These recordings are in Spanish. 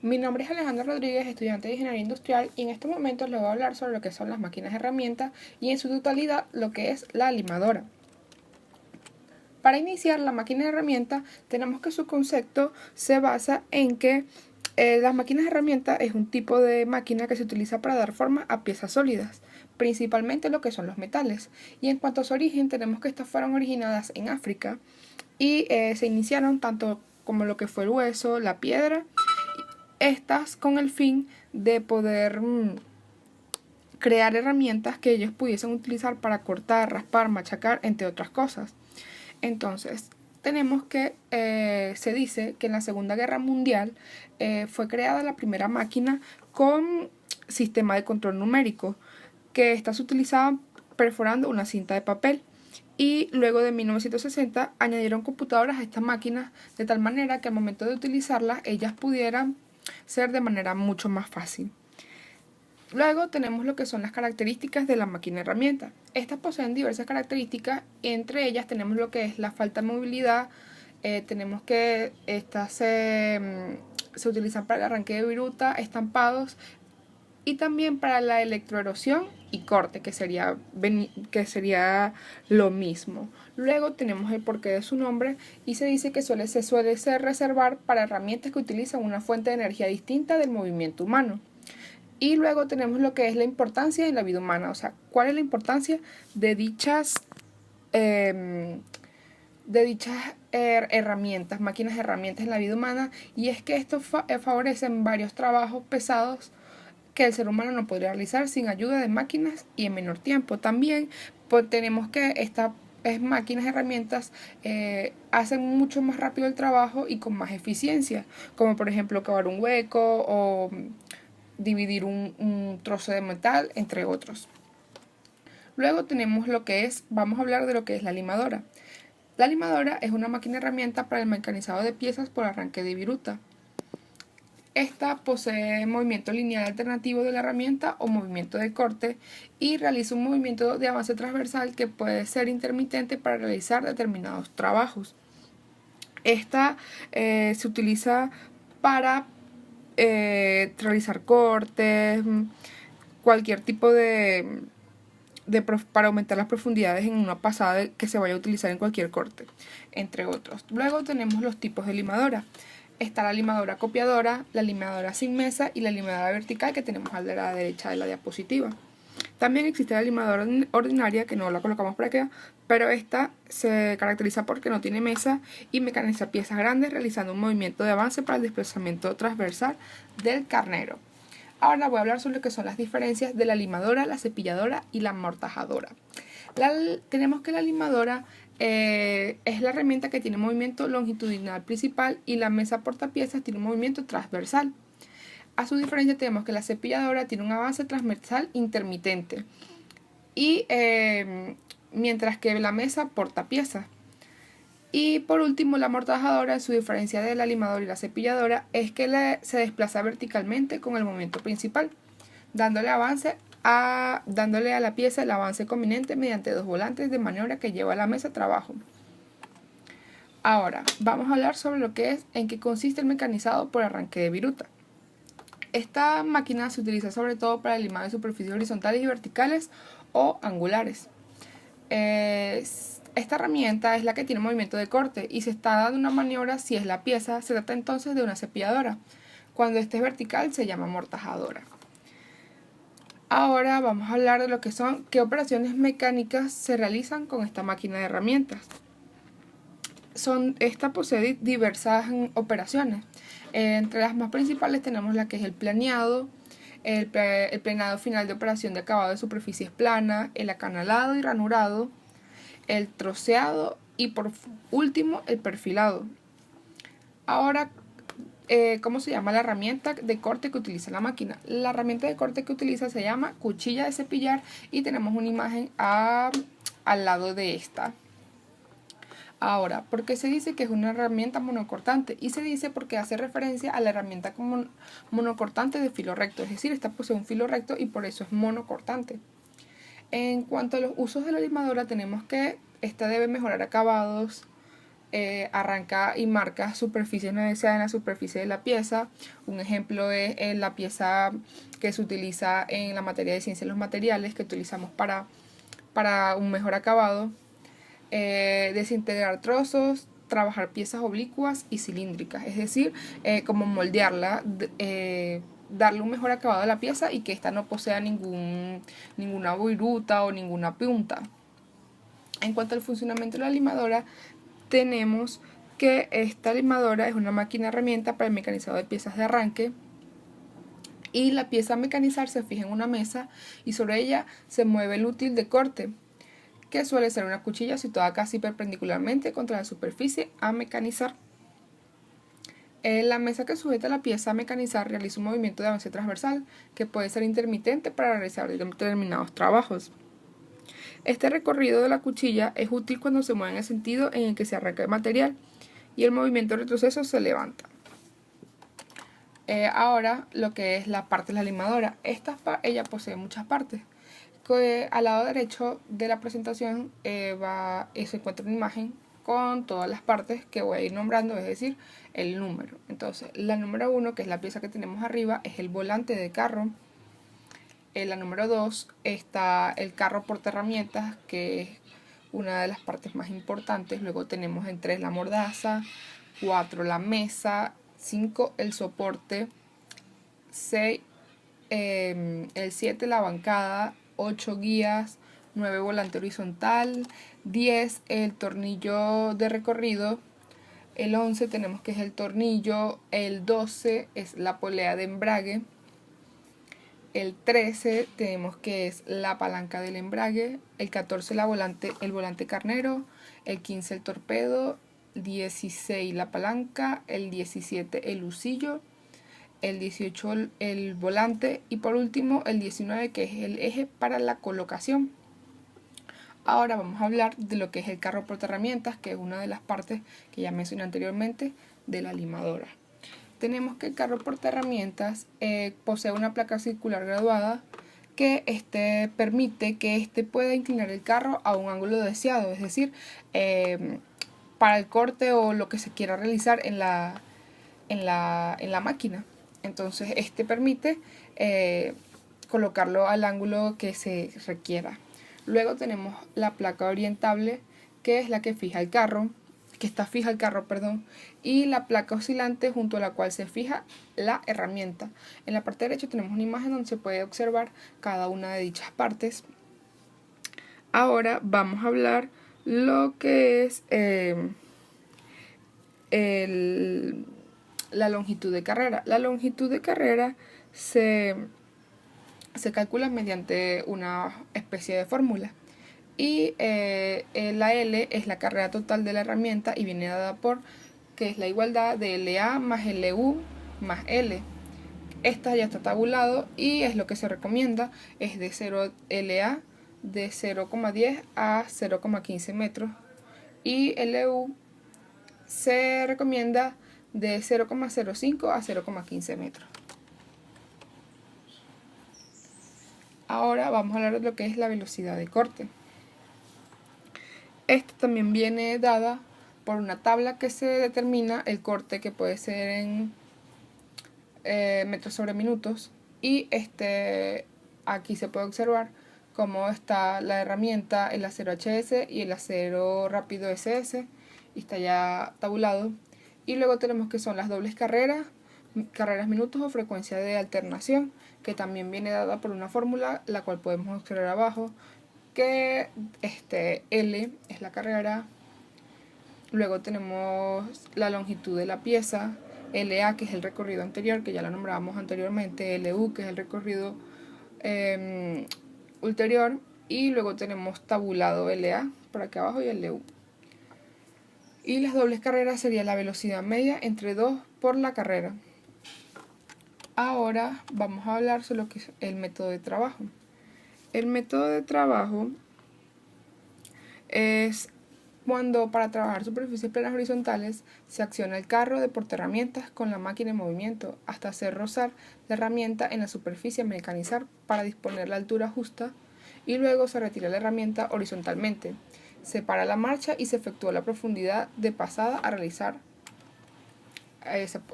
Mi nombre es Alejandro Rodríguez, estudiante de Ingeniería Industrial, y en estos momentos les voy a hablar sobre lo que son las máquinas herramientas y en su totalidad lo que es la limadora. Para iniciar la máquina de herramientas tenemos que su concepto se basa en que las máquinas de herramientas es un tipo de máquina que se utiliza para dar forma a piezas sólidas, principalmente lo que son los metales. Y en cuanto a su origen, tenemos que estas fueron originadas en África y se iniciaron tanto como lo que fue el hueso, la piedra, estas con el fin de poder crear herramientas que ellos pudiesen utilizar para cortar, raspar, machacar, entre otras cosas. Entonces, tenemos que se dice que en la Segunda Guerra Mundial fue creada la primera máquina con sistema de control numérico, que esta se utilizaba perforando una cinta de papel. Y luego de 1960 añadieron computadoras a estas máquinas de tal manera que al momento de utilizarlas ellas pudieran ser de manera mucho más fácil. Luego tenemos lo que son las características de la máquina herramienta. Estas poseen diversas características, entre ellas tenemos lo que es la falta de movilidad, tenemos que estas se utilizan para el arranque de viruta, estampados y también para la electroerosión y corte, que sería lo mismo. Luego tenemos el porqué de su nombre y se dice que se suele ser reservar para herramientas que utilizan una fuente de energía distinta del movimiento humano. Y luego tenemos lo que es la importancia en la vida humana, o sea, cuál es la importancia de dichas herramientas, máquinas herramientas en la vida humana, y es que esto favorecen varios trabajos pesados que el ser humano no podría realizar sin ayuda de máquinas y en menor tiempo. También pues, tenemos que estas máquinas, herramientas hacen mucho más rápido el trabajo y con más eficiencia, como por ejemplo cavar un hueco o dividir un trozo de metal, entre otros. Luego tenemos vamos a hablar de lo que es la limadora. La limadora es una máquina herramienta para el mecanizado de piezas por arranque de viruta. Esta posee movimiento lineal alternativo de la herramienta o movimiento de corte y realiza un movimiento de avance transversal que puede ser intermitente para realizar determinados trabajos. Esta se utiliza para realizar cortes, cualquier tipo para aumentar las profundidades en una pasada que se vaya a utilizar en cualquier corte, entre otros. Luego tenemos los tipos de limadora. Está la limadora copiadora, la limadora sin mesa y la limadora vertical que tenemos a la derecha de la diapositiva. También existe la limadora ordinaria, que no la colocamos por acá, pero esta se caracteriza porque no tiene mesa y mecaniza piezas grandes realizando un movimiento de avance para el desplazamiento transversal del carnero. Ahora voy a hablar sobre lo que son las diferencias de la limadora, la cepilladora y la amortajadora. Tenemos que la limadora es la herramienta que tiene movimiento longitudinal principal y la mesa portapiezas tiene un movimiento transversal. A su diferencia tenemos que la cepilladora tiene un avance transversal intermitente y mientras que la mesa portapiezas. Y por último, la amortajadora, su diferencia de la limadora y la cepilladora es que se desplaza verticalmente con el movimiento principal, dándole a la pieza el avance conveniente mediante dos volantes de maniobra que lleva a la mesa a trabajo. Ahora, vamos a hablar sobre en qué consiste el mecanizado por arranque de viruta. Esta máquina se utiliza sobre todo para el limado de superficies horizontales y verticales o angulares. Esta herramienta es la que tiene movimiento de corte y se está dando una maniobra si es la pieza, se trata entonces de una cepilladora. Cuando este es vertical se llama amortajadora. Ahora vamos a hablar de lo que son qué operaciones mecánicas se realizan con esta máquina de herramientas. Esta posee diversas operaciones. Entre las más principales tenemos la que es el planeado, el planeado final de operación de acabado de superficies planas, el acanalado y ranurado, el troceado y por último el perfilado. Ahora, ¿cómo se llama la herramienta de corte que utiliza la máquina? La herramienta de corte que utiliza se llama cuchilla de cepillar y tenemos una imagen al lado de esta. Ahora, ¿por qué se dice que es una herramienta monocortante? Y se dice porque hace referencia a la herramienta como monocortante de filo recto, es decir, esta posee un filo recto y por eso es monocortante. En cuanto a los usos de la limadora, tenemos que esta debe mejorar acabados, arranca y marca superficies no deseadas en la superficie de la pieza. Un ejemplo es la pieza que se utiliza en la materia de ciencia de los materiales, que utilizamos para un mejor acabado. Desintegrar trozos, trabajar piezas oblicuas y cilíndricas, es decir, como moldearla, darle un mejor acabado a la pieza y que ésta no posea ninguna viruta o ninguna punta. En cuanto al funcionamiento de la limadora, tenemos que esta limadora es una máquina herramienta para el mecanizado de piezas de arranque, y la pieza a mecanizar se fija en una mesa y sobre ella se mueve el útil de corte, que suele ser una cuchilla situada casi perpendicularmente contra la superficie a mecanizar. La mesa que sujeta la pieza a mecanizar realiza un movimiento de avance transversal que puede ser intermitente para realizar determinados trabajos. Este recorrido de la cuchilla es útil cuando se mueve en el sentido en el que se arranca el material y el movimiento de retroceso se levanta. Ahora lo que es la parte de la limadora. Ella posee muchas partes. Al lado derecho de la presentación se encuentra una imagen con todas las partes que voy a ir nombrando, es decir, el número. Entonces, la número 1, que es la pieza que tenemos arriba, es el volante de carro. En la número 2 está el carro portaherramientas, que es una de las partes más importantes. Luego tenemos en 3 la mordaza, 4 la mesa, 5 el soporte, 6 el 7 la bancada, 8 guías, 9 volante horizontal, 10 el tornillo de recorrido, el 11 tenemos que es el tornillo, el 12 es la polea de embrague, el 13 tenemos que es la palanca del embrague, el 14 el volante carnero, el 15 el torpedo, 16 la palanca, el 17 el lucillo, el 18 el volante y por último el 19 que es el eje para la colocación. Ahora vamos a hablar de lo que es el carro portaherramientas, que es una de las partes que ya mencioné anteriormente de la limadora. Tenemos que el carro portaherramientas posee una placa circular graduada que permite que pueda inclinar el carro a un ángulo deseado, es decir, para el corte o lo que se quiera realizar en la máquina. Entonces permite colocarlo al ángulo que se requiera. Luego tenemos la placa orientable, que es la que está fija el carro, y la placa oscilante junto a la cual se fija la herramienta. En la parte derecha tenemos una imagen donde se puede observar cada una de dichas partes. Ahora vamos a hablar lo que es la longitud de carrera. La longitud de carrera se calcula mediante una especie de fórmula. Y la L es la carrera total de la herramienta y viene dada por, que es la igualdad de LA más LU más L. Esta ya está tabulado y es lo que se recomienda, es de 0 LA de 0,10 a 0,15 metros y LU se recomienda de 0,05 a 0,15 metros. Ahora vamos a hablar de lo que es la velocidad de corte. Esta también viene dada por una tabla que se determina el corte, que puede ser en metros sobre minutos, y aquí se puede observar cómo está la herramienta, el acero HS y el acero rápido SS, y está ya tabulado. Y luego tenemos que son las dobles carreras minutos o frecuencia de alternación, que también viene dada por una fórmula, la cual podemos observar abajo, que L es la carrera. Luego tenemos la longitud de la pieza, LA, que es el recorrido anterior, que ya lo nombrábamos anteriormente, LU, que es el recorrido ulterior, y luego tenemos tabulado LA por acá abajo y LU. Y las dobles carreras sería la velocidad media entre 2 por la carrera. Ahora vamos a hablar sobre lo que es el método de trabajo. El método de trabajo es cuando para trabajar superficies planas horizontales se acciona el carro de portaherramientas con la máquina en movimiento hasta hacer rozar la herramienta en la superficie a mecanizar para disponer la altura justa y luego se retira la herramienta horizontalmente. se para la marcha y se efectúa la profundidad de pasada a realizar.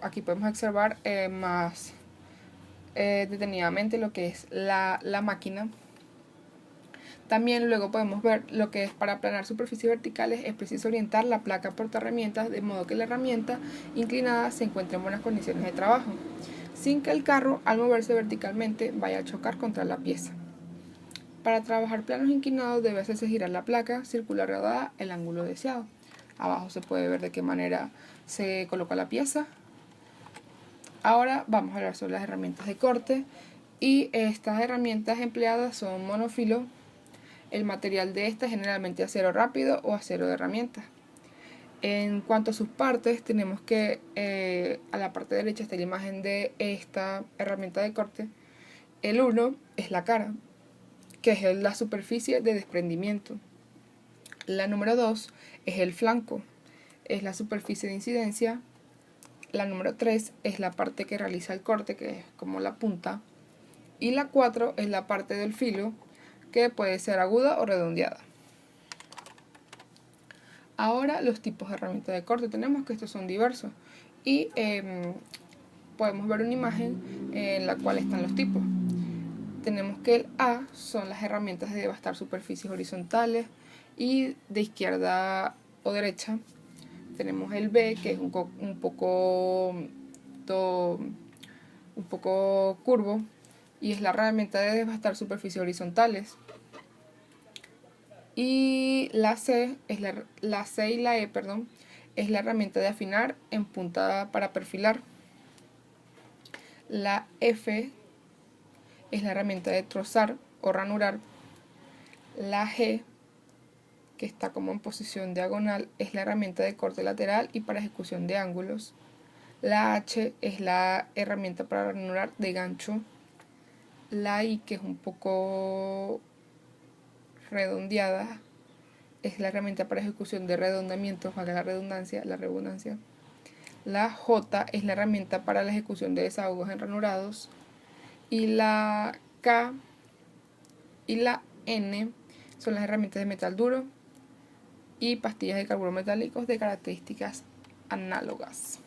Aquí podemos observar más detenidamente lo que es la máquina. También luego podemos ver lo que es para aplanar superficies verticales. Es preciso orientar la placa portaherramientas de modo que la herramienta inclinada se encuentre en buenas condiciones de trabajo, sin que el carro al moverse verticalmente vaya a chocar contra la pieza. Para trabajar planos inclinados debe hacerse girar la placa circular dada el ángulo deseado. Abajo se puede ver de qué manera se coloca la pieza. Ahora vamos a hablar sobre las herramientas de corte, y estas herramientas empleadas son monofilo. El material de esta es generalmente acero rápido o acero de herramientas. En cuanto a sus partes, tenemos que a la parte derecha está la imagen de esta herramienta de corte. El 1 es la cara, que es la superficie de desprendimiento. La número 2 es el flanco, es la superficie de incidencia. La número 3 es la parte que realiza el corte, que es como la punta. Y la 4 es la parte del filo, que puede ser aguda o redondeada. Ahora los tipos de herramientas de corte. Tenemos que estos son diversos y podemos ver una imagen en la cual están los tipos. Tenemos que el A son las herramientas de devastar superficies horizontales y de izquierda o derecha. Tenemos el B, que es un poco curvo y es la herramienta de devastar superficies horizontales. Y la C y la E, es la herramienta de afinar en punta para perfilar. La F es la herramienta de trozar o ranurar. La G, que está como en posición diagonal, es la herramienta de corte lateral y para ejecución de ángulos. La H es la herramienta para ranurar de gancho. La I, que es un poco redondeada, es la herramienta para ejecución de redondamientos, valga la redundancia. La J es la herramienta para la ejecución de desahogos en ranurados. Y la K y la N son las herramientas de metal duro y pastillas de carburos metálicos de características análogas.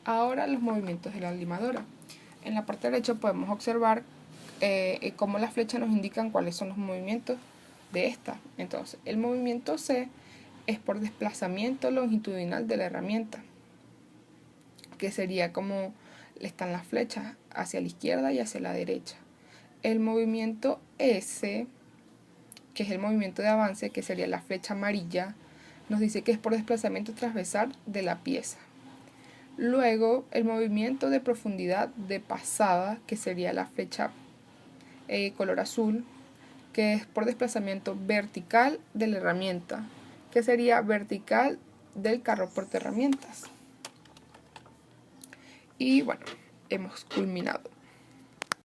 Ahora los movimientos de la limadora. En la parte derecha podemos observar cómo las flechas nos indican cuáles son los movimientos de esta. Entonces, el movimiento C es por desplazamiento longitudinal de la herramienta, que sería como están las flechas hacia la izquierda y hacia la derecha. El movimiento S, que es el movimiento de avance, que sería la flecha amarilla, nos dice que es por desplazamiento transversal de la pieza. Luego, el movimiento de profundidad de pasada, que sería la flecha color azul, que es por desplazamiento vertical de la herramienta, que sería vertical del carro portaherramientas. Y bueno, hemos culminado.